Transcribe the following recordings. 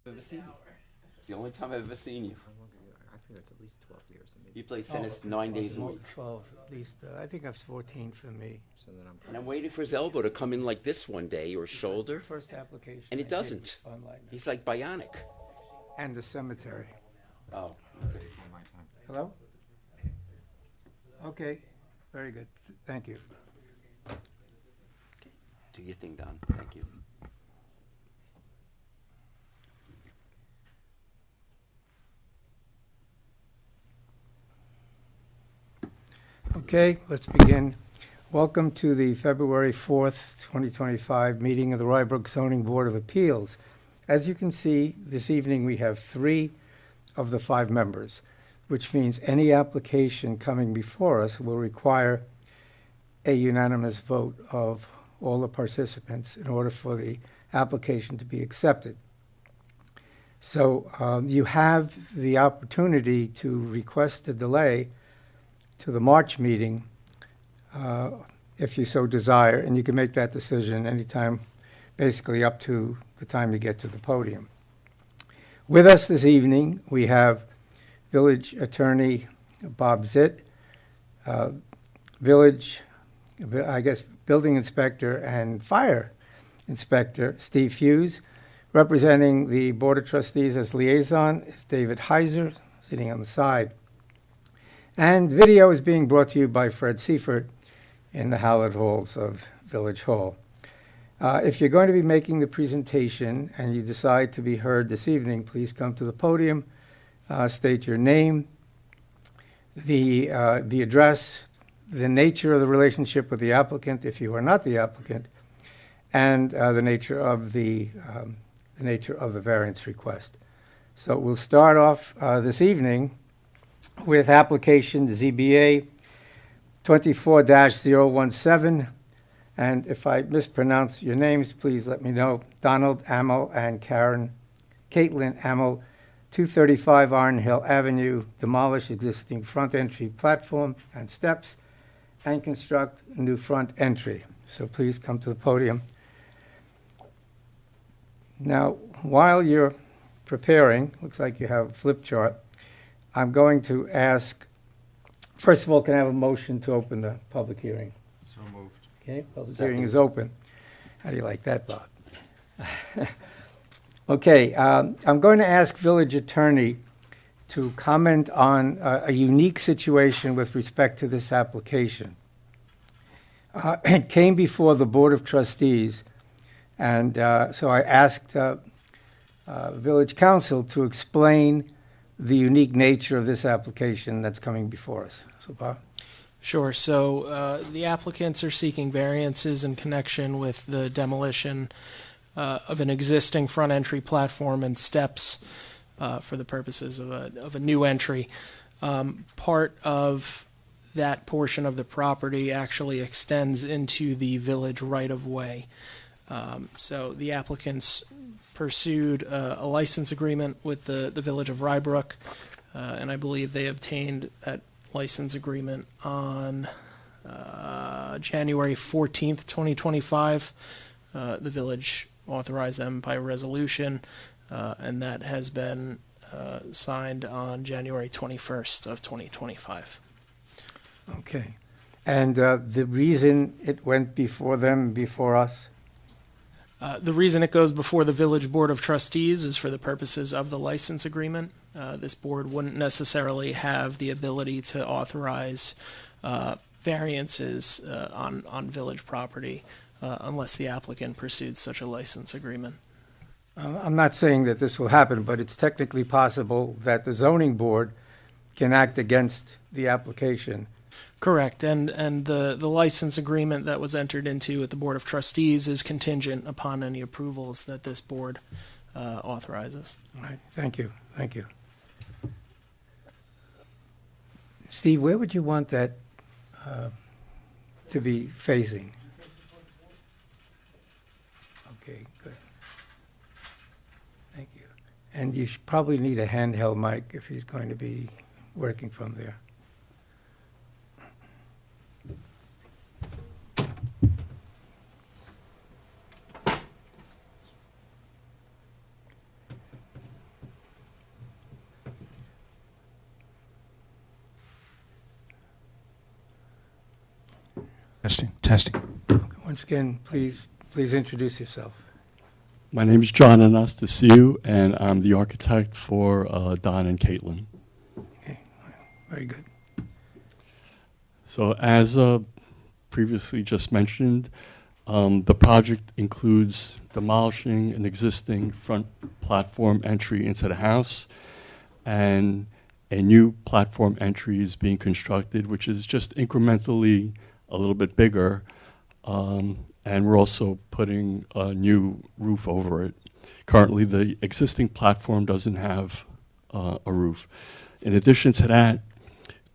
I've ever seen you. It's the only time I've ever seen you. How long ago? I think it's at least 12 years. So maybe. He plays tennis 9 days a week. 12, at least. I think that's 14 for me. So then I'm. And I'm waiting for his elbow to come in like this one day, or shoulder, First application. and it I did doesn't. online. He's like bionic. And the cemetery. Oh, On my time. Hello? Okay, very good. Thank you. do your thing, Don. Thank you. Okay, let's begin. Welcome to the February 4th, 2025 meeting of the Rybrook Zoning Board of Appeals. As you can see, this evening we have 3 of the 5 members, which means any application coming before us will require a unanimous vote of all the participants in order for the application to be accepted. So you have the opportunity to request a delay to the March meeting if you so desire, and you can make that decision anytime, basically up to the time you get to the podium. With us this evening, we have Village Attorney Bob Zitt, Building Inspector and Fire Inspector Steve Hughes. Representing the Board of Trustees as liaison is David Heiser, sitting on the side. And video is being brought to you by Fred Seifert in the Hallett Halls of Village Hall. If you're going to be making the presentation and you decide to be heard this evening, please come to the podium, state your name, the address, the nature of the relationship with the applicant if you are not the applicant, and the nature of the variance request. So we'll start off this evening with application ZBA 24-017, and if I mispronounce your names, please let me know. Donald Amel and Caitlin Amel, 235 Iron Hill Avenue, demolish existing front entry platform and steps, and construct new front entry. So please come to the podium. Now, while you're preparing, looks like you have a flip chart, I'm going to ask, first of all, can I have a motion to open the public hearing? So moved. Okay, public Second. hearing is open. How do you like that, Bob? Okay, I'm going to ask Village Attorney to comment on a unique situation with respect to this application. It came before the Board of Trustees, and so I asked Village Council to explain the unique nature of this application that's coming before us. So, Bob? Sure. So the applicants are seeking variances in connection with the demolition of an existing front entry platform and steps for the purposes of a new entry. Part of that portion of the property actually extends into the village right-of-way. So the applicants pursued a license agreement with the Village of Rybrook, and I believe they obtained that license agreement on January 14th, 2025. The village authorized them by resolution, and that has been signed on January 21st of 2025. Okay. And the reason it went before them, before us? The reason it goes before the Village Board of Trustees is for the purposes of the license agreement. This board wouldn't necessarily have the ability to authorize variances on village property unless the applicant pursued such a license agreement. I'm not saying that this will happen, but it's technically possible that the zoning board can act against the application. Correct, and the license agreement that was entered into with the Board of Trustees is contingent upon any approvals that this board authorizes. All right, thank you, thank you. Steve, where would you want that to be facing? Okay, good. Thank you. And you should probably need a handheld mic if he's going to be working from there. Testing. Once again, please introduce yourself. My name is John Anastasiou, and I'm the architect for Don and Caitlin. Okay, very good. So as previously just mentioned, the project includes demolishing an existing front platform entry into the house, and a new platform entry is being constructed, which is just incrementally a little bit bigger. And we're also putting a new roof over it. Currently, the existing platform doesn't have a roof. In addition to that,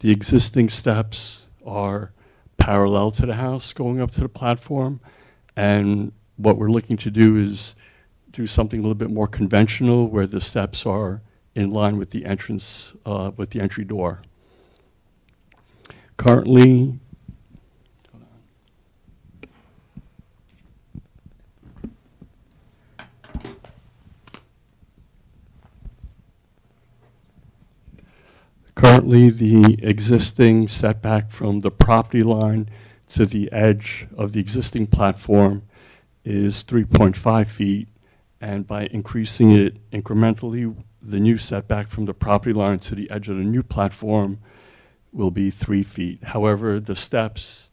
the existing steps are parallel to the house going up to the platform. And what we're looking to do is do something a little bit more conventional where the steps are in line with the entrance, with the entry door. Currently, the existing setback from the property line to the edge of the existing platform is 3.5 feet, and by increasing it incrementally, the new setback from the property line to the edge of the new platform will be 3 feet. However, the steps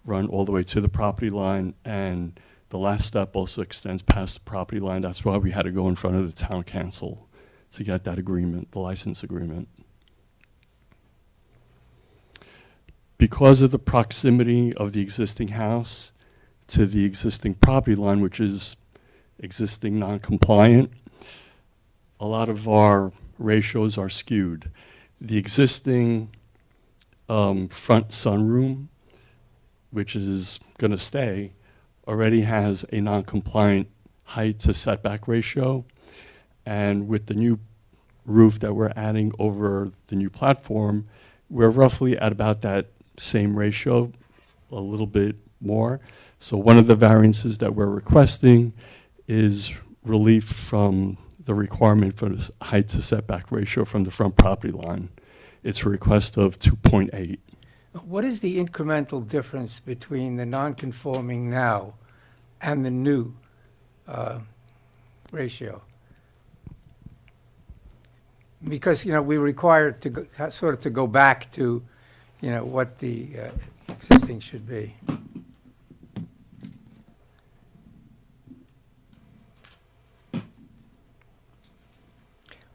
run all the way to the property line, and the last step also extends past the property line. That's why we had to go in front of the town council to get that agreement, the license agreement. Because of the proximity of the existing house to the existing property line, which is existing non-compliant, a lot of our ratios are skewed. The existing front sunroom, which is going to stay, already has a non-compliant height to setback ratio. And with the new roof that we're adding over the new platform, we're roughly at about that same ratio, a little bit more. So one of the variances that we're requesting is relief from the requirement for this height to setback ratio from the front property line. It's a request of 2.8. What is the incremental difference between the non-conforming now and the new ratio? Because, we require it to go, sort of to go back to, what the existing should be.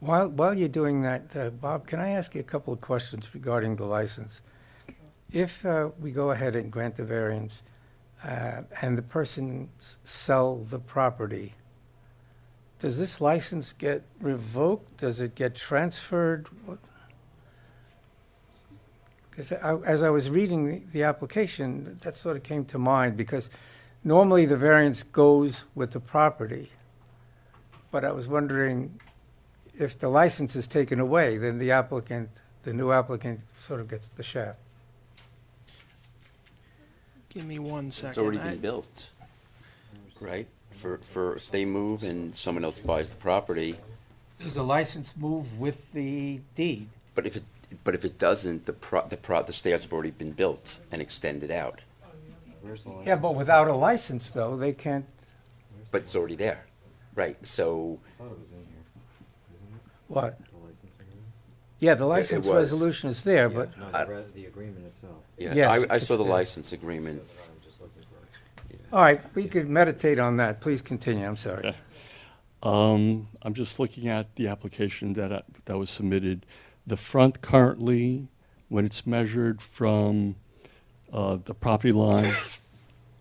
While you're doing that, Bob, can I ask you a couple of questions regarding the license? If we go ahead and grant the variance and the person sell the property, does this license get revoked? Does it get transferred? Because as I was reading the application, that sort of came to mind, because normally the variance goes with the property. But I was wondering, if the license is taken away, then the new applicant sort of gets the shaft. Give me 1 second. It's already been built, right? For if they move and someone else buys the property, Does the license move with the deed? but if it doesn't, the stairs have already been built and extended out, Yeah, but without a license, though, they can't. but it's already there, right? So What? The license agreement? Yeah, the license was. resolution is there, but, I- The agreement itself. yeah, Yes, I saw it's the there. license agreement. I'm just looking for. all right, we could meditate on that. Please continue, I'm sorry. Okay. I'm just looking at the application that was submitted. The front currently, when it's measured from the property line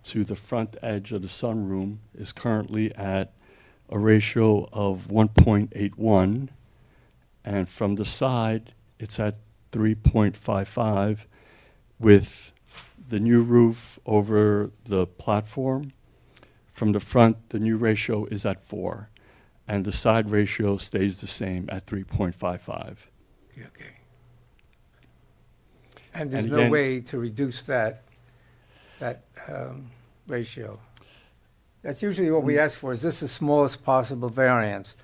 to the front edge of the sunroom, is currently at a ratio of 1.81, and from the side, it's at 3.55, with the new roof over the platform. From the front, the new ratio is at 4, and the side ratio stays the same at 3.55. Okay. And there's And no again- way to reduce that ratio? That's usually what we ask for. Is this the smallest possible variance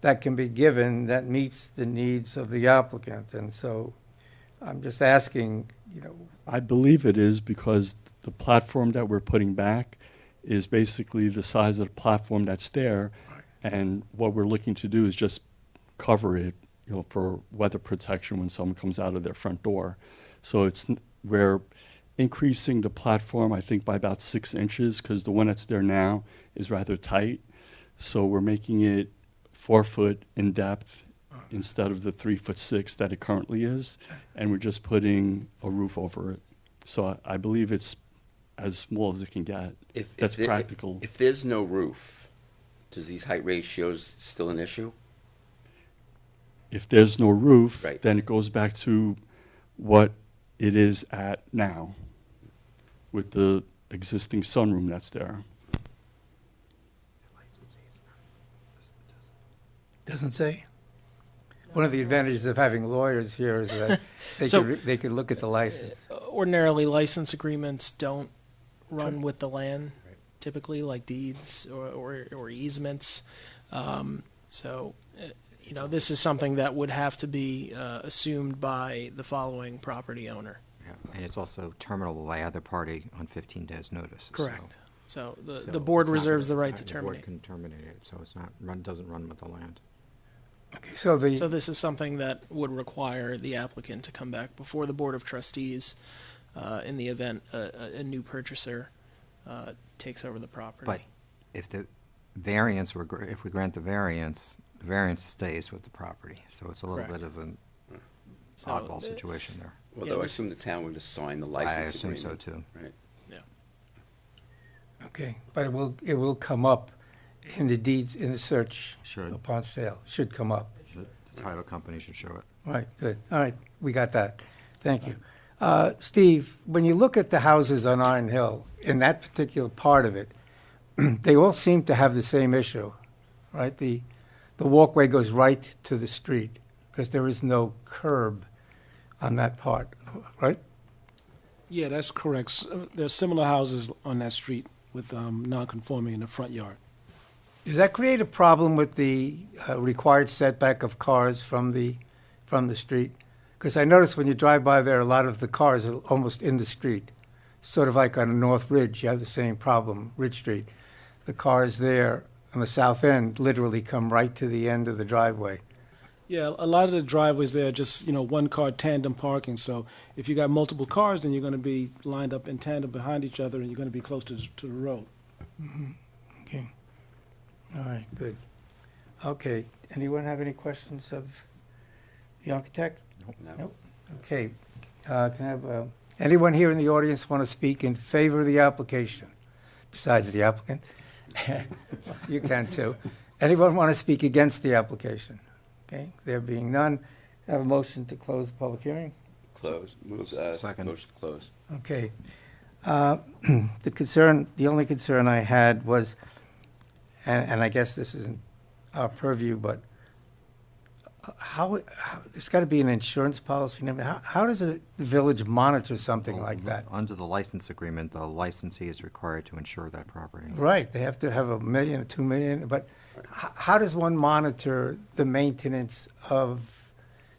that can be given that meets the needs of the applicant? And so I'm just asking, you know, I believe it is because the platform that we're putting back is basically the size of the platform that's there. And what we're looking to do is just cover it, you know, for weather protection when someone comes out of their front door. So we're increasing the platform, I think, by about 6 inches because the one that's there now is rather tight. So we're making it 4 foot in depth instead of the 3'6" that it currently is. And we're just putting a roof over it. So I believe it's as small as it can get. That's practical. If there's no roof, does these height ratios still an issue? If there's no roof, Right. then it goes back to what it is at now with the existing sunroom that's there. doesn't say? One of the advantages of having lawyers here is that So- they could look at the license. Ordinarily, license agreements don't run with the land, typically, like deeds or easements. So, you know, this is something that would have to be assumed by the following property owner. Yeah, and it's also terminable by either party on 15 days' notice. so- Correct. So the so board it's not reserves the gonna- right to The terminate. board can terminate it, so it's not, doesn't run with the land. Okay, so So this is something that would require the applicant to come back before the Board of Trustees in the event a new purchaser takes over the property. But if the variance, if we grant the variance stays with the property. So it's a little Correct. bit of an So, oddball situation there. Although I this- assume the town would assign the I license assume agreement. so too. Right. okay, but it will come up in the deeds, in the search Should. upon sale, should come up. The title company should show it. Right, good. All right, we got that. Thank you. Steve, when you look at the houses on Iron Hill, in that particular part of it, they all seem to have the same issue, right? The walkway goes right to the street because there is no curb on that part, right? Yeah, that's correct. There's similar houses on that street with non-conforming in the front yard. Does that create a problem with the required setback of cars from the street? Because I notice when you drive by there, a lot of the cars are almost in the street. Sort of like on North Ridge, you have the same problem, Ridge Street. The cars there on the south end literally come right to the end of the driveway. Yeah, a lot of the driveways there are just, one car tandem parking. So if you got multiple cars, then you're going to be lined up in tandem behind each other and you're going to be close to the road. Okay. All right, good. Okay, anyone have any questions of the architect? No. Nope. Okay, can I have, anyone here in the audience want to speak in favor of the application, besides the applicant? You can too. Anyone want to speak against the application? Okay, there being none, have a motion to close the public hearing? Close, move, Second. motion to close. Okay. The only concern I had was, and I guess this isn't our purview, but how there's got to be an insurance policy. and everything. How does the village monitor something like that? Under the license agreement, the licensee is required to insure that property. Right, they have to have $1 million or $2 million, but how does one monitor the maintenance of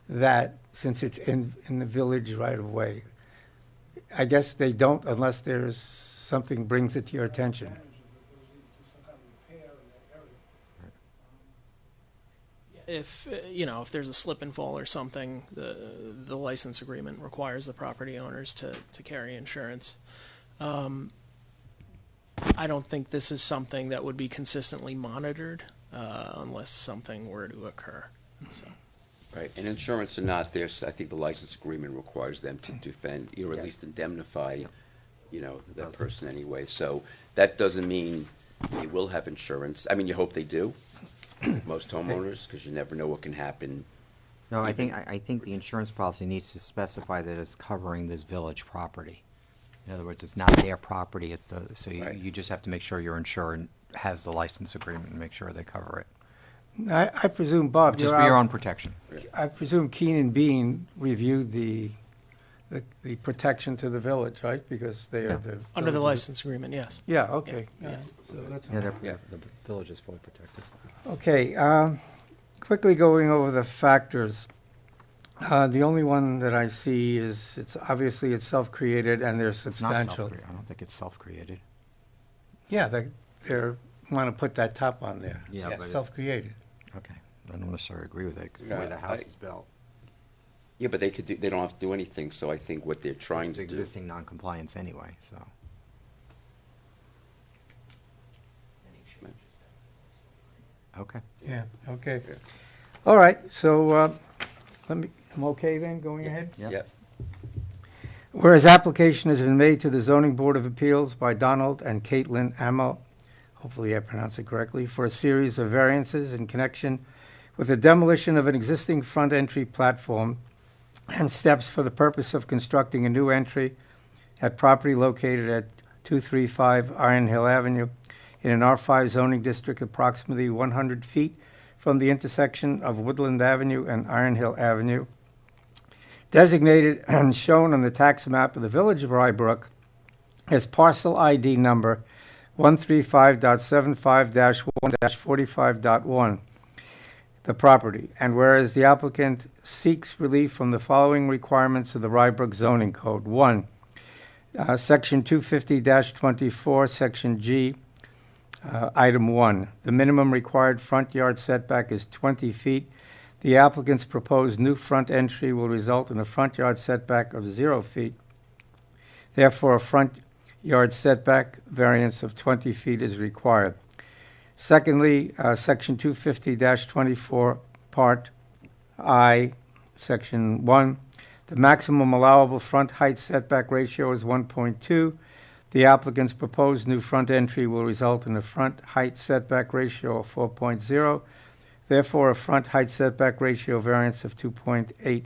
that since it's in the village right of way? I guess they don't unless there's something brings it to your attention. If, if there's a slip and fall or something, the license agreement requires the property owners to carry insurance. I don't think this is something that would be consistently monitored unless something were to occur. So, Right, and insurance or not, I think the license agreement requires them to defend, or at least indemnify, that person anyway. So that doesn't mean they will have insurance. I mean, you hope they do, most homeowners, because you never know what can happen. No, I think the insurance policy needs to specify that it's covering this village property. In other words, it's not their property, so Right. you just have to make sure your insurer has the license agreement and make sure they cover it. I presume, Bob, Just you're for your out- own protection. I presume Keenan Bean reviewed the protection to the village, right? Because they Yeah. are the. under the license agreement, yes. Yeah, okay. Yeah, Yeah, yes. so that's- Yeah, the village is fully protected. Okay, quickly going over the factors. The only one that I see is, it's self-created and they're It's not substantial. self-created. I don't think it's self-created. Yeah, they're, want to put that top on there. Yeah, but it- Self-created. Okay, I don't necessarily agree with it, because the way Yeah, the house I- is built. Yeah, but they don't have to do anything, so I think what they're trying It's to do. existing non-compliance anyway, so. Okay. Yeah, okay. All right, so, I'm okay then, going ahead? Yeah. Yep. Whereas application has been made to the Zoning Board of Appeals by Donald and Caitlin Amel, hopefully I pronounced it correctly, for a series of variances in connection with the demolition of an existing front entry platform and steps for the purpose of constructing a new entry at property located at 235 Iron Hill Avenue in an R5 zoning district approximately 100 feet from the intersection of Woodland Avenue and Iron Hill Avenue, designated and shown on the tax map of the Village of Rybrook as parcel ID number 135.75-1-45.1, the property. And whereas the applicant seeks relief from the following requirements of the Rybrook zoning code. 1, Section 250-24, Section G, Item 1. The minimum required front yard setback is 20 feet. The applicant's proposed new front entry will result in a front yard setback of 0 feet. Therefore, a front yard setback variance of 20 feet is required. Secondly, Section 250-24, Part I, Section 1, the maximum allowable front height setback ratio is 1.2. The applicant's proposed new front entry will result in a front height setback ratio of 4.0. Therefore, a front height setback ratio variance of 2.80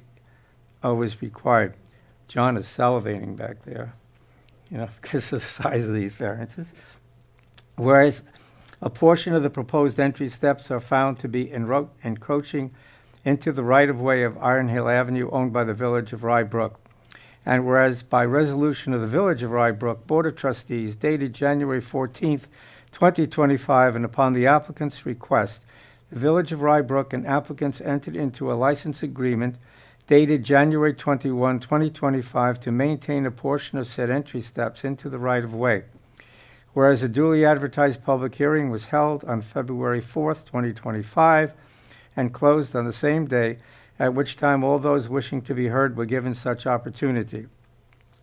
is required. John is salivating back there, because of the size of these variances. Whereas a portion of the proposed entry steps are found to be encroaching into the right-of-way of Iron Hill Avenue owned by the Village of Rybrook. And whereas by resolution of the Village of Rybrook Board of Trustees dated January 14th, 2025, and upon the applicant's request, the Village of Rybrook and applicants entered into a license agreement dated January 21, 2025, to maintain a portion of said entry steps into the right-of-way. Whereas a duly advertised public hearing was held on February 4th, 2025, and closed on the same day, at which time all those wishing to be heard were given such opportunity.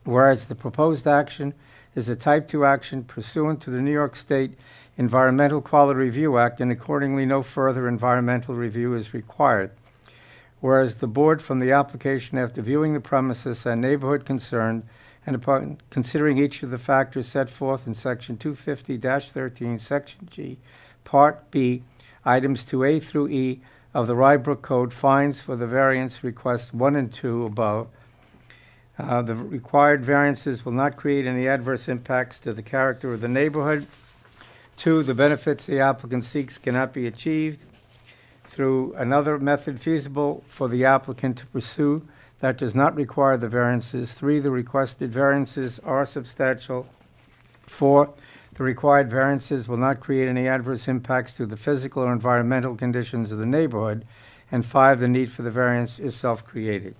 Whereas the proposed action is a Type 2 action pursuant to the New York State Environmental Quality Review Act, and accordingly no further environmental review is required. Whereas the board, from the application after viewing the premises and neighborhood concerned, and upon considering each of the factors set forth in Section 250-13, Section G, Part B, Items 2A through E of the Rybrook Code, finds for the variance requests 1 and 2 above. The required variances will not create any adverse impacts to the character of the neighborhood. 2, the benefits the applicant seeks cannot be achieved through another method feasible for the applicant to pursue that does not require the variances. 3, the requested variances are substantial. 4, the required variances will not create any adverse impacts to the physical or environmental conditions of the neighborhood. And 5, the need for the variance is self-created.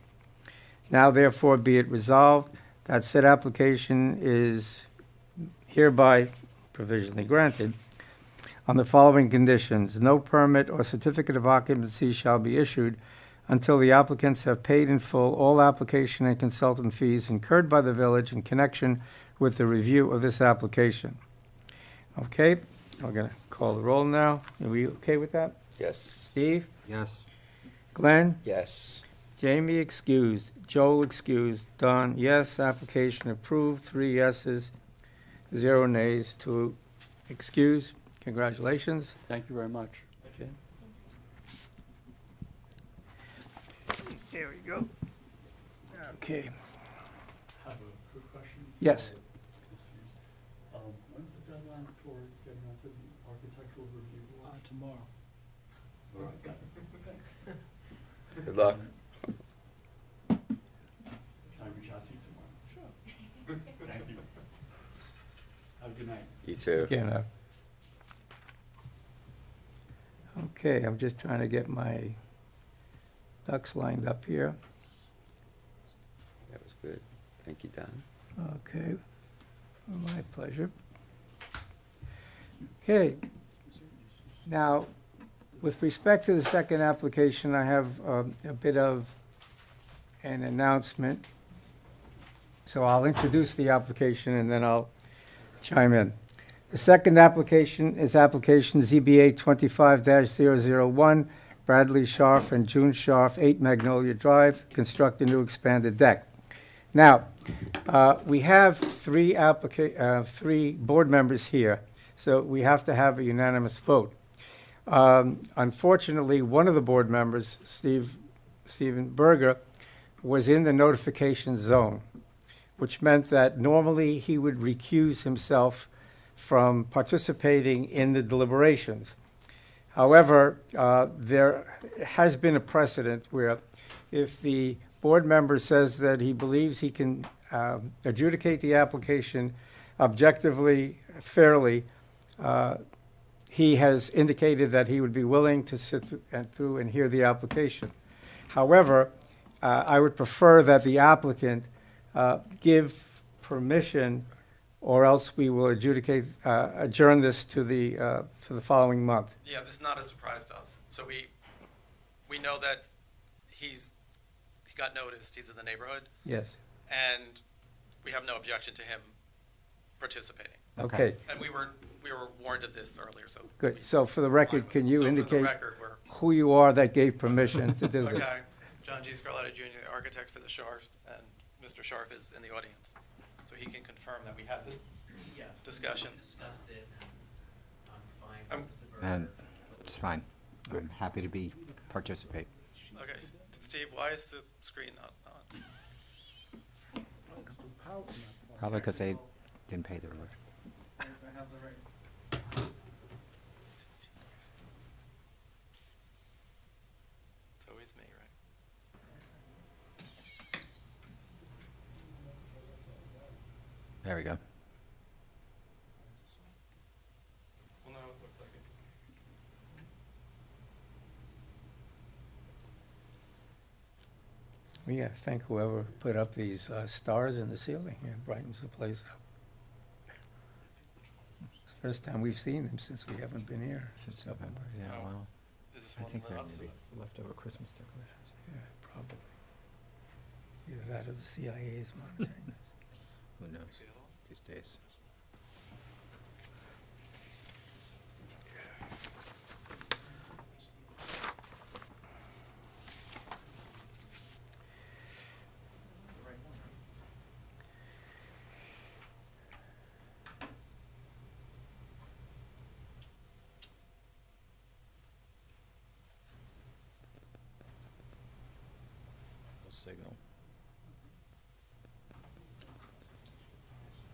Now therefore be it resolved that said application is hereby provisionally granted on the following conditions. No permit or certificate of occupancy shall be issued until the applicants have paid in full all application and consultant fees incurred by the village in connection with the review of this application. Okay, we're going to call the roll now. Are we okay with that? Yes. Steve? Yes. Glenn? Yes. Jamie excused. Joel excused. Don, yes. Application approved. 3 yeses, 0 nays. 2 excuse. Congratulations. Thank you very much. There we go. Okay. I have a quick question. Yes. When's the deadline for getting onto the architectural review board? Tomorrow. All right, got it. Good luck. Can I reach out to you tomorrow? Sure. Thank you. Have a good night. You too. Again, okay, I'm just trying to get my ducks lined up here. That was good. Thank you, Don. Okay, my pleasure. Okay, now, with respect to the second application, I have a bit of an announcement. So I'll introduce the application and then I'll chime in. The second application is application ZBA 25-001, Bradley Scharf and June Scharf, 8 Magnolia Drive, construct a new expanded deck. Now, we have three board members here, so we have to have a unanimous vote. Unfortunately, one of the board members, Stephen Berger, was in the notification zone, which meant that normally he would recuse himself from participating in the deliberations. However, there has been a precedent where if the board member says that he believes he can adjudicate the application objectively, fairly, he has indicated that he would be willing to sit through and hear the application. However, I would prefer that the applicant give permission, or else we will adjourn this to the following month. Yeah, this is not a surprise to us. So we know that he got noticed, he's in the neighborhood, Yes. and we have no objection to him participating. Okay, And we were warned of this earlier, so. good. So for the record, can you So for the indicate record, we're, who you are that gave permission to do this? okay, John G. Scarletta Jr., the architect for the Scharf, and Mr. Scharf is in the audience. So he can confirm that we had this discussion. Discussed it, and I'm fine I'm- with Mr. Berger. And it's fine. I'm happy to participate. Okay, Steve, why is the screen not on? Probably because they didn't pay their rent. It's always me, right? There we go. Well, no, it looks like it's. We gotta thank whoever put up these stars in the ceiling here, brightens the place up. It's the first time we've seen them since we haven't been here. Since November, yeah, Oh. well, Is this I one think lit they're up? So maybe leftover Christmas decorations. Yeah, probably. Either that or the CIA is monitoring this. Who knows the other one? these days? Signal.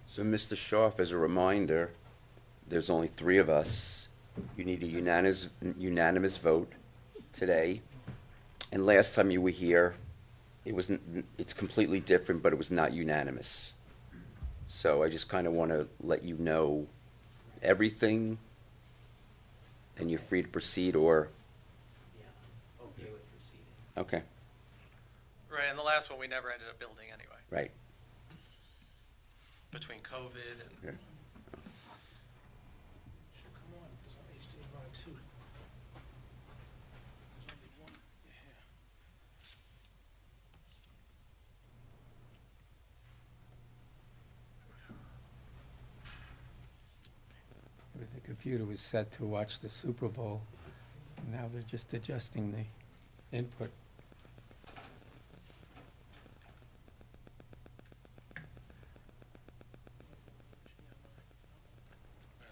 So, Mr. Scharf, as a reminder, there's only three of us. You need a unanimous vote today. And last time you were here, it's completely different, but it was not unanimous. So I just kind of want to let you know everything, and you're free to proceed, or, Yeah, okay with proceeding. okay, Right, and the last one, we never ended up building anyway, right. between COVID and. Yeah. Should come on, it's on HDMI too. There's only one, yeah. The computer was set to watch the Super Bowl. Now they're just adjusting the input.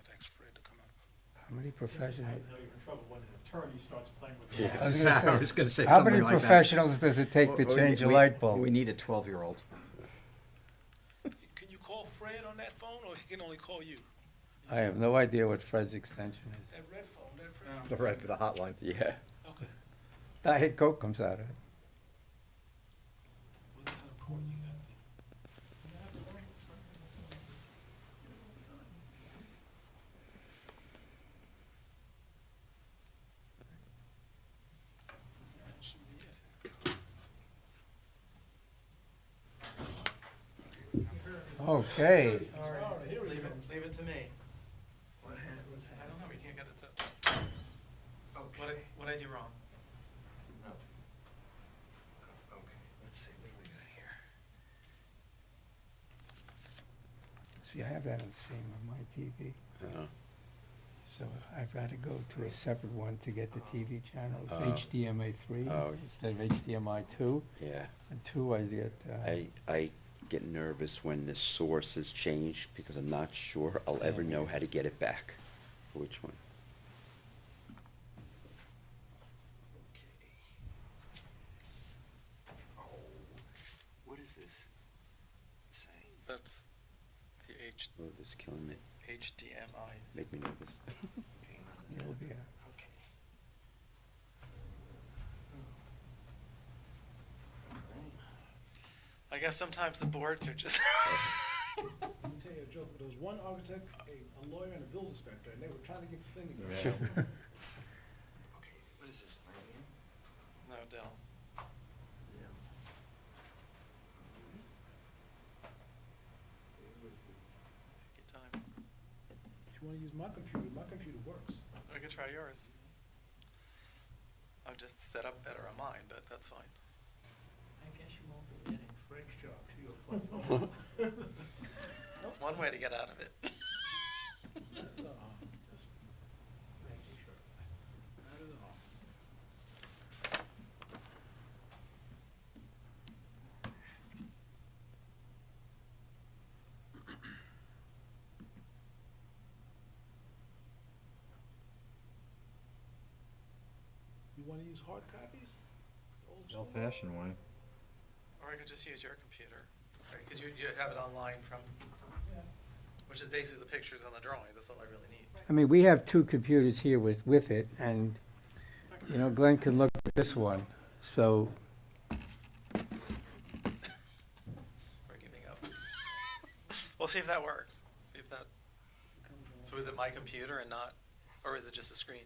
Thanks, Fred, to come up. How many professionals? know you're in trouble when an attorney starts playing with Yeah. I was gonna say, I was gonna say how something many like that. professionals does it take to change a light bulb? We need a 12-year-old. Can you call Fred on that phone, or he can only call you? I have no idea what Fred's extension is. That red phone, that Fred? The right for the hotline. Yeah. Okay. Diet Coke comes out of it. What kind of port you got there? That should be it. Okay. Leave it to me. What happened? What's I don't happening? know, we can't get it to, Okay. what I do wrong? Nothing. Okay, let's see, what do we got here? See, I have that on the same on my TV. Uh, So I've got to go to a separate one to get the TV channel. It's Oh. HDMI 3 Oh. instead of HDMI 2. Yeah, And 2 I get, I get nervous when the source is changed because I'm not sure I'll ever know how to get it back. Which one? Okay. Oh, what is this saying? That's the Oh, this is killing me. HDMI. Make me nervous. Okay, nothing's it'll happening. be Okay. I guess sometimes the boards are just, Let me tell you a joke. There was one architect, a lawyer, and a building inspector, and they were trying to get this thing together. Okay, what is this, 19? no, Dell. Yeah. Take your time. If you wanna use my computer works. We could try yours. I'm just set up better on mine, but that's fine. I guess you won't be getting French job to your platform. It's one way to get out of it. Just making sure. Not at all. You wanna use hard copies? Old school? Old-fashioned one. Or I could just use your computer, right? Because you have it online from, Yeah. which is basically the pictures on the drawing. That's all I really need. I mean, we have 2 computers here with it, and, you know, Glenn can look at this one. So, We're giving up. We'll see if that works. See if that, so is it my computer and not, or is it just a screen?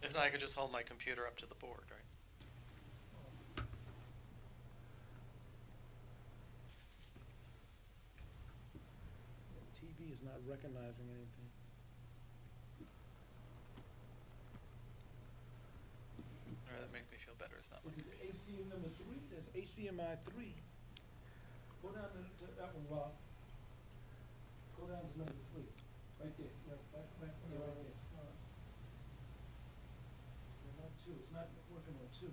If not, I could just hold my computer up to the board, right? TV is not recognizing anything. All right, that makes me feel better. It's not my Is it computer. HDMI number 3? There's HDMI 3. Go down to that one, Rob. Go down to number 3. Right there. Right there. There's not 2. It's not working on 2.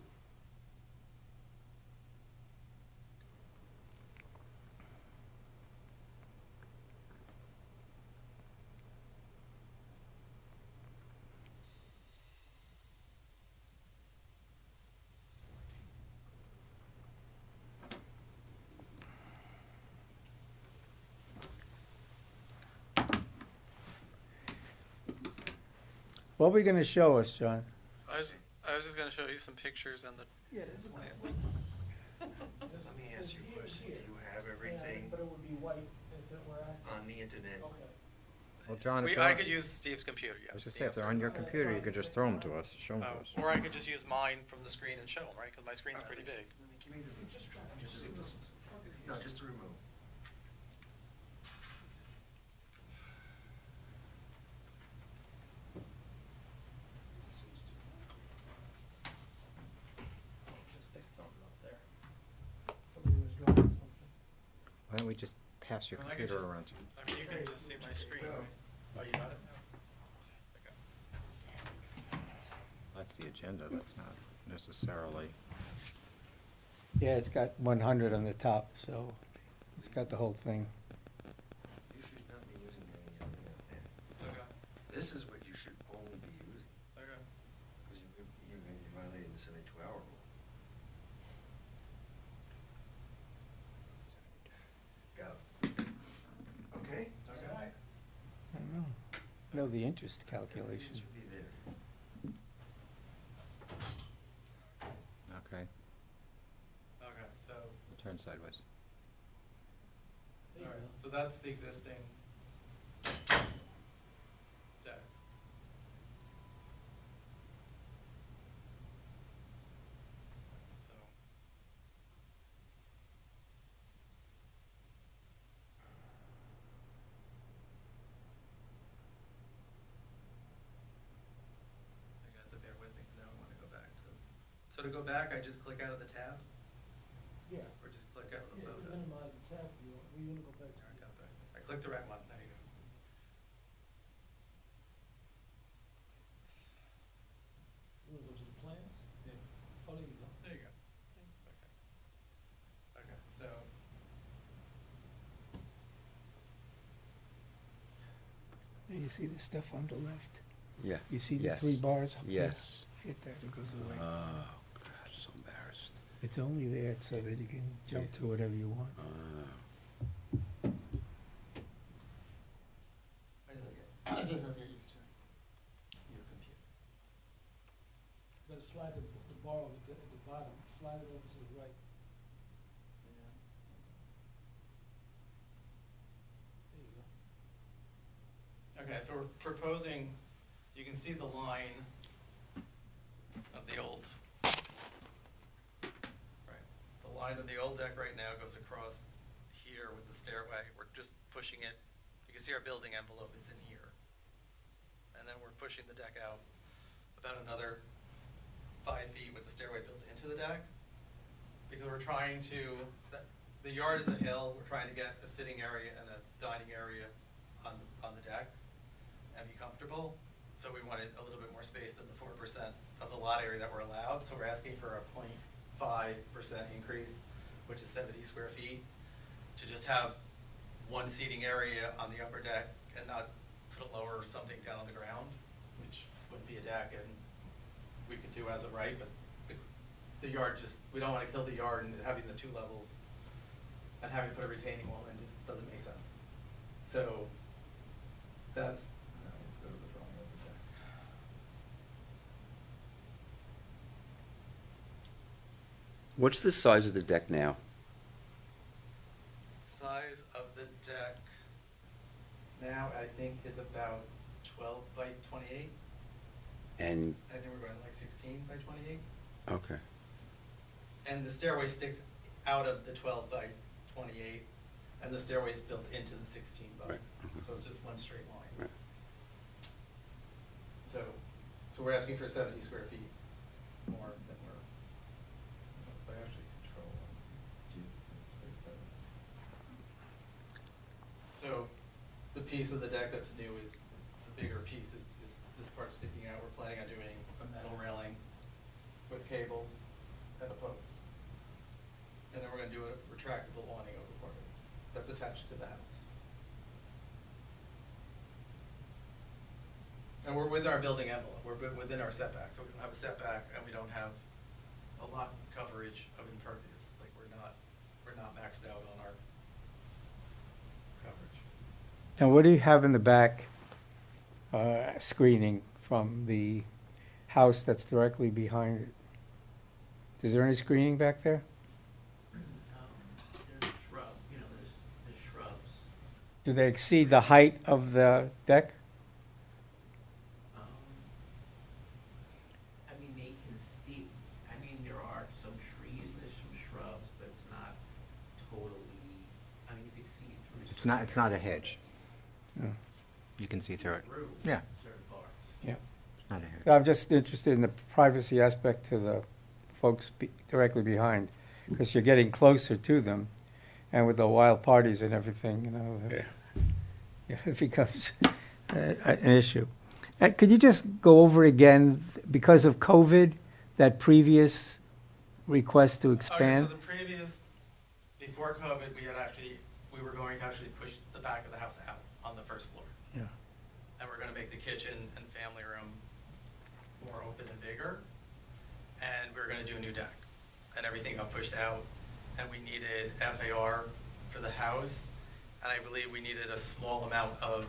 what are we going to show us, John? I was just gonna show you some pictures and the Yeah, this is. plan. Let me ask you a question. Do you have everything But it would be white if it were active. on the internet? Okay. Well, John, I could use Steve's computer, yes. I was just saying, if they're on your computer, you could just throw them to us, show them to us. Or I could just use mine from the screen and show them, right? Because my screen's pretty big. Let me, give me the, just see this one. No, just to remove. Just picked something up there. Somebody was drawing something. Why don't we just pass your And I could computer just- around? I mean, you can just see my screen, right? Oh, you got it? Okay. That's the agenda, that's not necessarily. Yeah, it's got 100 on the top, so it's got the whole thing. You should not be using any of the internet. Okay, This is what you should only be using, okay. because you're violating the 72-hour rule. Got it. Okay? Okay. I don't know. No, the interest This calculation. should be there. Okay, Okay, so, turn sideways. all right, so that's the existing deck. So, to go back, I just click out of the tab, Yeah, or just click out of the yeah, photo? minimize the tab view, we're gonna go back to. All right, got that. I clicked the right one, there you go. You wanna go to the plans? Yeah. Oh, there you go. There you go. Okay. Okay, so, There you see the stuff on the left? Yeah. You see the Yes. 3 bars up there? Yes. Hit that, it goes away. Oh, God, so embarrassed. It's only there so that you can jump to whatever you want. I think that's get used to your computer. Better slide the bar at the bottom, slide it over to the right. There you go. Okay, so we're proposing, you can see the line of the old. Right, the line of the old deck right now goes across here with the stairway. We're just pushing it, you can see our building envelope is in here. And then we're pushing the deck out about another 5 feet with the stairway built into the deck. Because we're trying to, the yard is a hill, we're trying to get a sitting area and a dining area on the deck and be comfortable. So we wanted a little bit more space than the 4% of the lot area that we're allowed. So we're asking for a 0.5% increase, which is 70 square feet, to just have one seating area on the upper deck and not put a lower something down on the ground, which would be a deck and we could do as of right, but the yard just, we don't want to kill the yard and having the 2 levels and having to put a retaining wall in just doesn't make sense. So that's, let's go to the drawing of the deck. What's the size of the deck now? Size of the deck now, I think, is about 12 by 28. And, I think we're going like 16 by 28. okay, And the stairway sticks out of the 12 by 28, and the stairway is built into the 16 by. Right, mhm. So it's just one straight line. right. So we're asking for 70 square feet more than we're, if I actually control. So the piece of the deck that's new is, the bigger piece is this part sticking out. We're planning on doing a metal railing with cables and a post. And then we're gonna do a retractable awning over part of it that's attached to the house. And we're within our building envelope, we're within our setback, so we don't have a setback and we don't have a lot coverage of impervious, like we're not maxed out on our coverage. Now, what do you have in the back screening from the house that's directly behind it? Is there any screening back there? There's shrub, there's shrubs. Do they exceed the height of the deck? I mean, they can see, there are some trees, there's some shrubs, but it's not totally, you can see through. It's not a hedge. No. You can see through it. Through Yeah. certain parts. Yeah. It's not a hedge. I'm just interested in the privacy aspect to the folks directly behind, because you're getting closer to them, and with the wild parties and everything, yeah, it becomes an issue. Could you just go over again, because of COVID, that previous request to expand? Okay, so the previous, before COVID, we were going to actually push the back of the house out on the first floor. Yeah. And we're gonna make the kitchen and family room more open and bigger. And we were gonna do a new deck. And everything got pushed out. And we needed FAR for the house. And I believe we needed a small amount of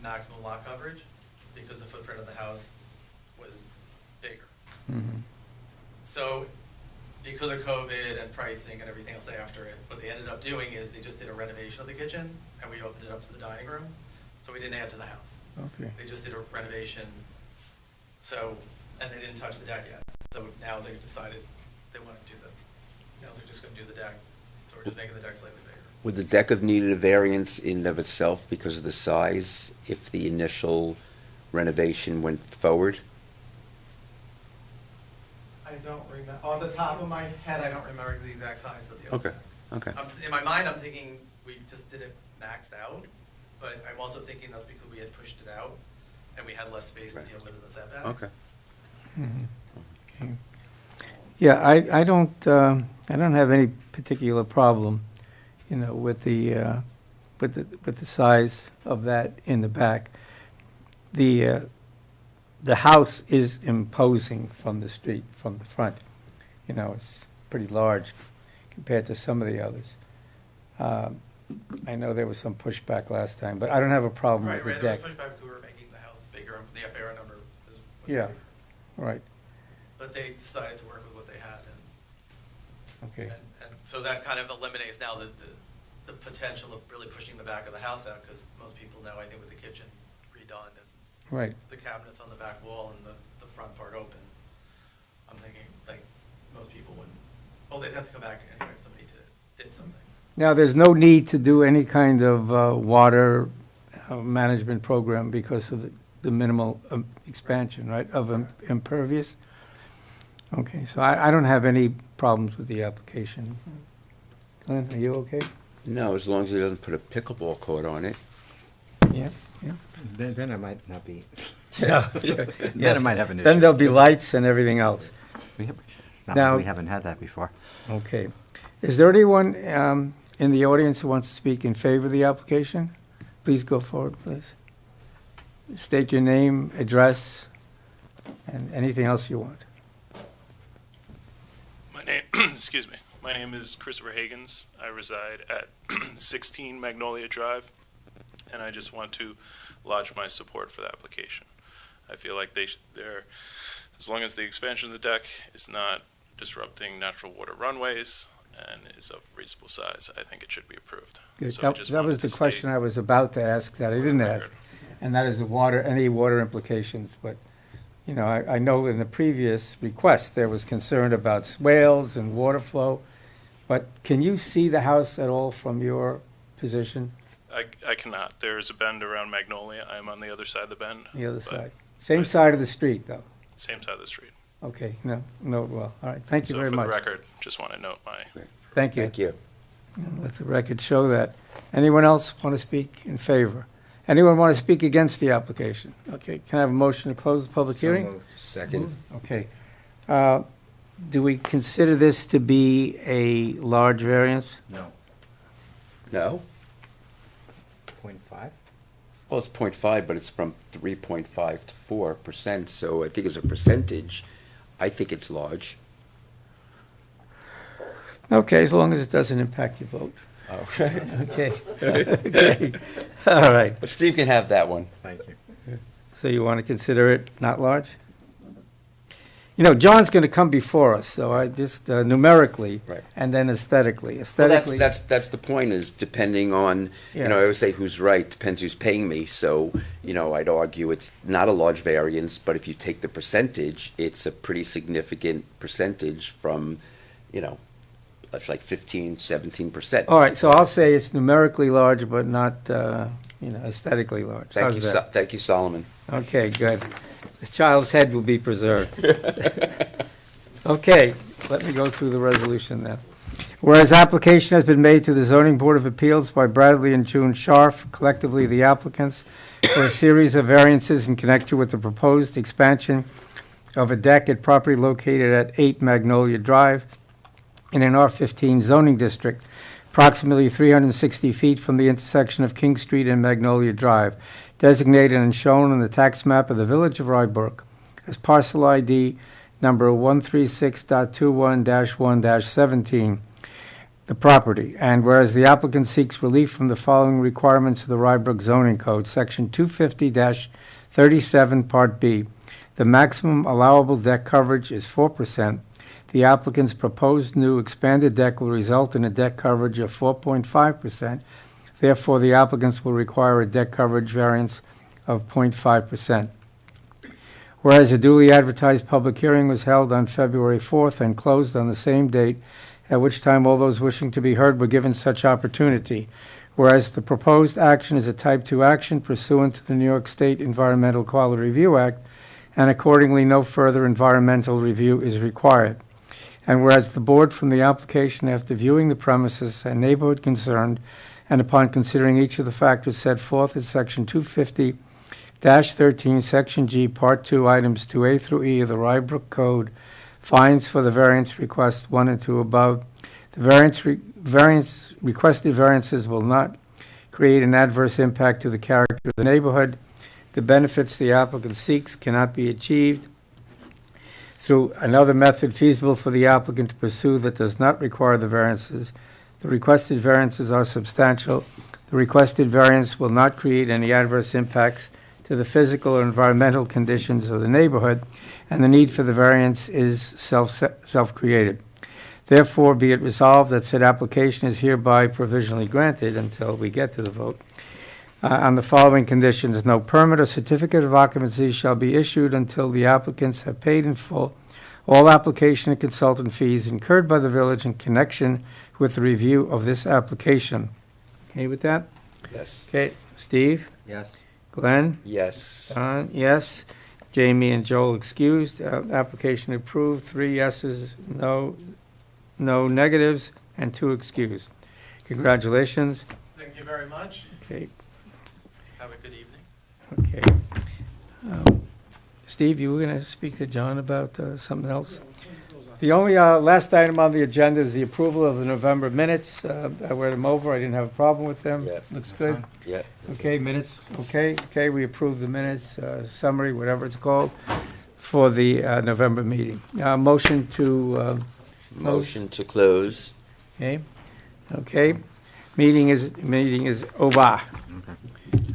maximum lot coverage because the footprint of the house was bigger. Mhm. So because of COVID and pricing and everything else after it, what they ended up doing is they just did a renovation of the kitchen and we opened it up to the dining room. So we didn't add to the house. Okay. They just did a renovation. So, and they didn't touch the deck yet. So now they've decided they want to do now they're just going to do the deck. So we're just making the deck slightly bigger. Would the deck have needed a variance in and of itself because of the size if the initial renovation went forward? I don't remember, off the top of my head, I don't remember the exact size of the Okay, deck. okay. In my mind, I'm thinking we just did it maxed out, but I'm also thinking that's because we had pushed it out and we had less space to Right. deal with in the setback. Okay. Yeah, I don't have any particular problem, with the size of that in the back. The house is imposing from the street, from the front. It's pretty large compared to some of the others. I know there was some pushback last time, but I don't have a problem Right, with right, the there deck. was pushback because we were making the house bigger, the FAR number was Yeah. bigger. Right, But they decided to work with what they had, okay. and so that kind of eliminates now the potential of really pushing the back of the house out, because most people now, I think with the kitchen redone and Right. the cabinets on the back wall and the front part open, I'm thinking, like, most people wouldn't, well, they'd have to come back anyway if somebody did something. Now, there's no need to do any kind of water management program because of the minimal expansion, right, of impervious? Okay, so I don't have any problems with the application. Glenn, are you okay? No, as long as it doesn't put a pickleball court on it. Yeah, yeah. Then I might not be, Yeah. then I might have an issue. Then there'll be lights and everything else. Not Now- like we haven't had that before. Okay. Is there anyone in the audience who wants to speak in favor of the application? Please go forward, please. State your name, address, and anything else you want. My name, excuse me. My name is Christopher Higgins. I reside at 16 Magnolia Drive, and I just want to lodge my support for the application. I feel like they're, as long as the expansion of the deck is not disrupting natural water runways and is of reasonable size, I think it should be approved. Good. So I That just that wanted was the to question state- I was about to ask that I didn't For the ask. record. And that is any water implications. But, I know in the previous request, there was concern about swales and water flow. But can you see the house at all from your position, I cannot. There is a bend around Magnolia. I am on the other side of the bend. the other but side? Same side of the street, though? Same side of the street. Okay, no, well, all right, thank you So very for much. the record, just want to note my Thank you. Thank you. Let the record show that. Anyone else want to speak in favor? Anyone want to speak against the application? Okay, can I have a motion to close the public hearing? Second. Okay. Do we consider this to be a large variance? No. No? 0.5? Well, it's 0.5, but it's from 3.5 to 4%, so I think as a percentage, I think it's large. Okay, as long as it doesn't impact your vote. Okay. Okay. Okay. All right. But Steve can have that one. Thank you. So you want to consider it not large? John's going to come before us, so I just numerically Right. and then aesthetically. Well, Aesthetically, that's the point, is depending on, I always say who's right, depends who's paying me. So, I'd argue it's not a large variance, but if you take the percentage, it's a pretty significant percentage from, that's like 15, 17%. all right, so I'll say it's numerically large, but not, aesthetically large. Thank How's you, that? Thank you, Solomon. Okay, good. The child's head will be preserved. Okay, let me go through the resolution then. Whereas application has been made to the Zoning Board of Appeals by Bradley and June Scharf, collectively the applicants, for a series of variances in connection with the proposed expansion of a deck at property located at 8 Magnolia Drive in an R15 zoning district, approximately 360 feet from the intersection of King Street and Magnolia Drive, designated and shown on the tax map of the Village of Rybrook as parcel ID number 136.21-1-17, the property. And whereas the applicant seeks relief from the following requirements of the Rybrook zoning code, section 250-37, part B, the maximum allowable deck coverage is 4%. The applicant's proposed new expanded deck will result in a deck coverage of 4.5%. Therefore, the applicants will require a deck coverage variance of 0.5%. Whereas a duly advertised public hearing was held on February 4th and closed on the same date, at which time all those wishing to be heard were given such opportunity. Whereas the proposed action is a Type 2 action pursuant to the New York State Environmental Quality Review Act, and accordingly, no further environmental review is required. And whereas the board from the application, after viewing the premises and neighborhood concerned, and upon considering each of the factors set forth in section 250-13, section G, part 2, items 2A through E of the Rybrook Code, finds for the variance request 1 and 2 above, the requested variances will not create an adverse impact to the character of the neighborhood. The benefits the applicant seeks cannot be achieved through another method feasible for the applicant to pursue that does not require the variances. The requested variances are substantial. The requested variance will not create any adverse impacts to the physical or environmental conditions of the neighborhood, and the need for the variance is self-created. Therefore, be it resolved that said application is hereby provisionally granted until we get to the vote. On the following conditions: no permit or certificate of occupancy shall be issued until the applicants have paid in full all application and consultant fees incurred by the village in connection with the review of this application. Okay with that? Yes. Okay, Steve? Yes. Glenn? Yes. Don, yes. Jamie and Joel excused. Application approved, 3 yeses, no negatives, and 2 excused. Congratulations. Thank you very much. Okay, Have a good evening. okay. Steve, you were going to speak to John about something else? The only last item on the agenda is the approval of the November minutes. I read them over. I didn't have a problem with them. Yeah. Looks good. Yeah. Okay, minutes, okay, we approve the minutes, summary, whatever it's called, for the November meeting. Motion to, Motion to close. okay. Meeting is over.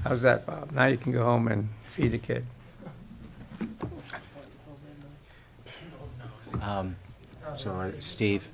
How's that, Bob? Now you can go home and feed the kid. So, Steve,